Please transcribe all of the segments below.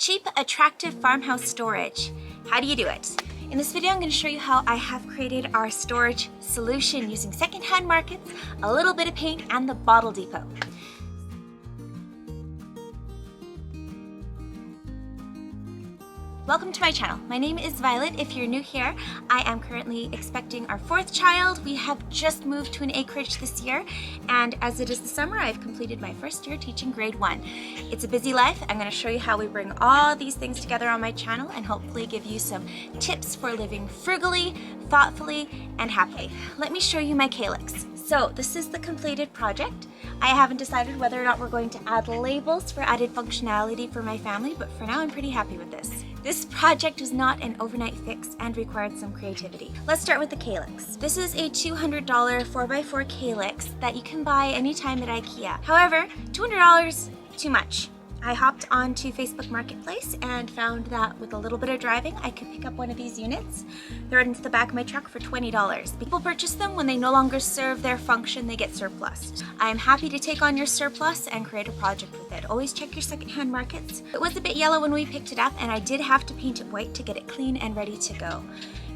Cheap, attractive farmhouse storage. How do you do it? In this video, I'm going to show you how I have created our storage solution using secondhand markets, a little bit of paint, and the bottle depot. Welcome to my channel. My name is Violet. If you're new here, I am currently expecting our fourth child. We have just moved to an acreage this year, and as it is the summer, I've completed my first year teaching grade 1. It's a busy life. I'm going to show you how we bring all these things together on my channel and hopefully give you some tips for living frugally, thoughtfully, and happily. Let me show you my KALLAX. So this is the completed project. I haven't decided whether or not we're going to add labels for added functionality for my family, but for now I'm pretty happy with this. This project was not an overnight fix and required some creativity. Let's start with the KALLAX. This is a $200 4x4 KALLAX that you can buy anytime at IKEA. However, $200, too much. I hopped onto Facebook Marketplace and found that with a little bit of driving, I could pick up one of these units, throw it into the back of my truck for $20. People purchase them when they no longer serve their function, they get surplus. I am happy to take on your surplus and create a project with it. Always check your secondhand markets. It was a bit yellow when we picked it up, and I did have to paint it white to get it clean and ready to go.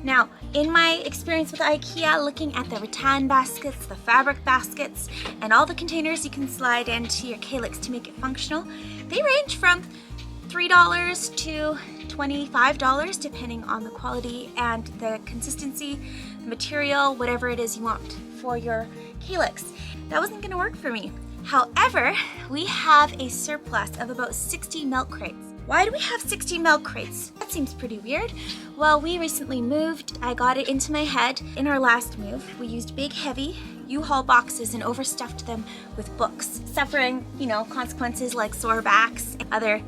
Now, in my experience with IKEA, looking at the rattan baskets, the fabric baskets, and all the containers you can slide into your KALLAX to make it functional, they range from $3 to $25 depending on the quality and the consistency, the material, whatever it is you want for your KALLAX. That wasn't going to work for me. However, we have a surplus of about 60 milk crates. Why do we have 60 milk crates? That seems pretty weird. Well, we recently moved. I got it into my head. In our last move, we used big, heavy U-Haul boxes and overstuffed them with books, suffering, consequences like sore backs and other,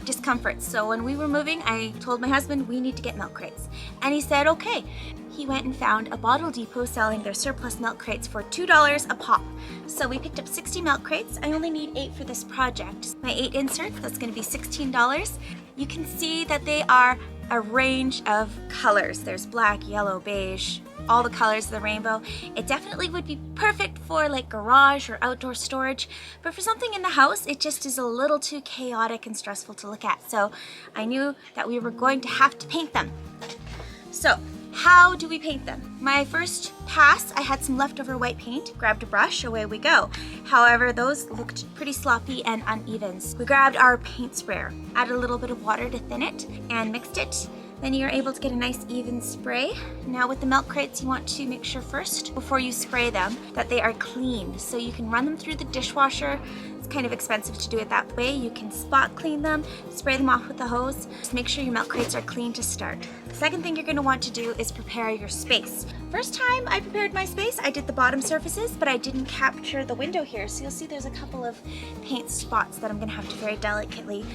discomforts. So when we were moving, I told my husband we need to get milk crates. And he said, okay. He went and found a bottle depot selling their surplus milk crates for $2 a pop. So we picked up 60 milk crates. I only need 8 for this project. My 8 inserts, that's going to be $16. You can see that they are a range of colors. There's black, yellow, beige, all the colors of the rainbow. It definitely would be perfect for like garage or outdoor storage, but for something in the house, it just is a little too chaotic and stressful to look at. So I knew that we were going to have to paint them. So how do we paint them? My first pass, I had some leftover white paint, grabbed a brush, away we go. However, those looked pretty sloppy and uneven. We grabbed our paint sprayer, added a little bit of water to thin it, and mixed it. Then you're able to get a nice even spray. Now with the milk crates, you want to make sure first, before you spray them, that they are clean. So you can run them through the dishwasher. It's kind of expensive to do it that way. You can spot clean them, spray them off with the hose. Just make sure your milk crates are clean to start. The second thing you're going to want to do is prepare your space. First time I prepared my space, I did the bottom surfaces, but I didn't capture the window here. So you'll see there's a couple of paint spots that I'm going to have to very delicately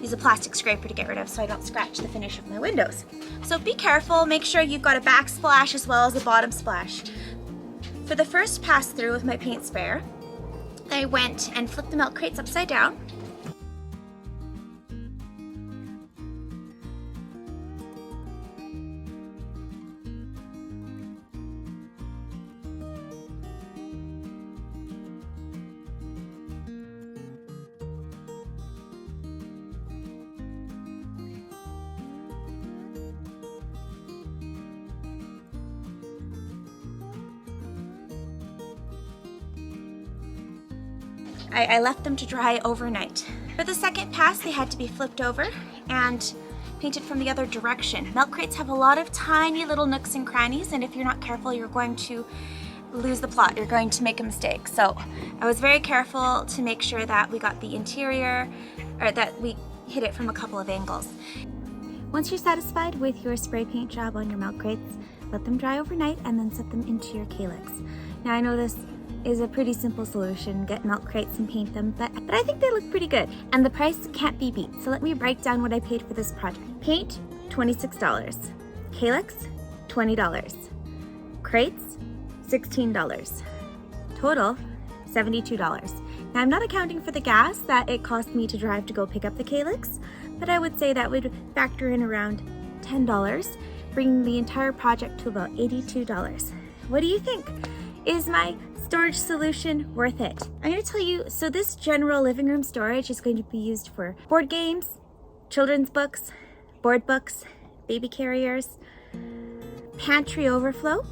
use a plastic scraper to get rid of so I don't scratch the finish of my windows. So be careful, make sure you've got a backsplash as well as a bottom splash. For the first pass through with my paint sprayer, I went and flipped the milk crates upside down. I left them to dry overnight. For the second pass, they had to be flipped over and painted from the other direction. Milk crates have a lot of tiny little nooks and crannies, and if you're not careful, you're going to lose the plot. You're going to make a mistake. So I was very careful to make sure that we got the interior, or that we hit it from a couple of angles. Once you're satisfied with your spray paint job on your milk crates, let them dry overnight and then set them into your KALLAX. Now I know this is a pretty simple solution, get milk crates and paint them, but I think they look pretty good, and the price can't be beat. So let me write down what I paid for this project. Paint, $26. KALLAX, $20. Crates, $16. Total, $72. Now I'm not accounting for the gas that it cost me to drive to go pick up the KALLAX, but I would say that would factor in around $10, bringing the entire project to about $82. What do you think? Is my storage solution worth it? I'm going to tell you, so this general living room storage is going to be used for board games, children's books, board books, baby carriers, pantry overflow,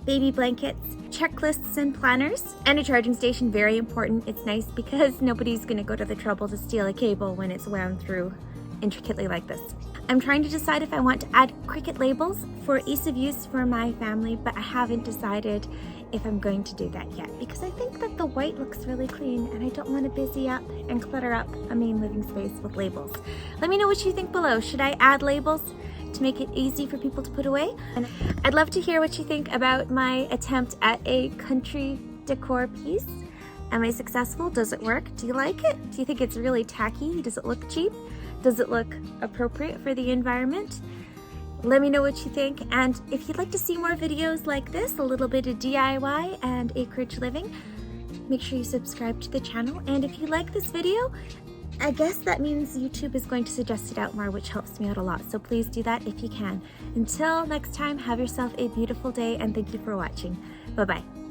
baby blankets, checklists and planners, and a charging station. Very important. It's nice because nobody's going to go to the trouble to steal a cable when it's wound through intricately like this. I'm trying to decide if I want to add Cricut labels for ease of use for my family, but I haven't decided if I'm going to do that yet because I think that the white looks really clean and I don't want to busy up and clutter up a main living space with labels. Let me know what you think below. Should I add labels to make it easy for people to put away? And I'd love to hear what you think about my attempt at a country decor piece. Am I successful? Does it work? Do you like it? Do you think it's really tacky? Does it look cheap? Does it look appropriate for the environment? Let me know what you think, and if you'd like to see more videos like this, a little bit of DIY and acreage living, make sure you subscribe to the channel. And if you like this video, I guess that means YouTube is going to suggest it out more, which helps me out a lot. So please do that if you can. Until next time, have yourself a beautiful day and thank you for watching. Bye-bye.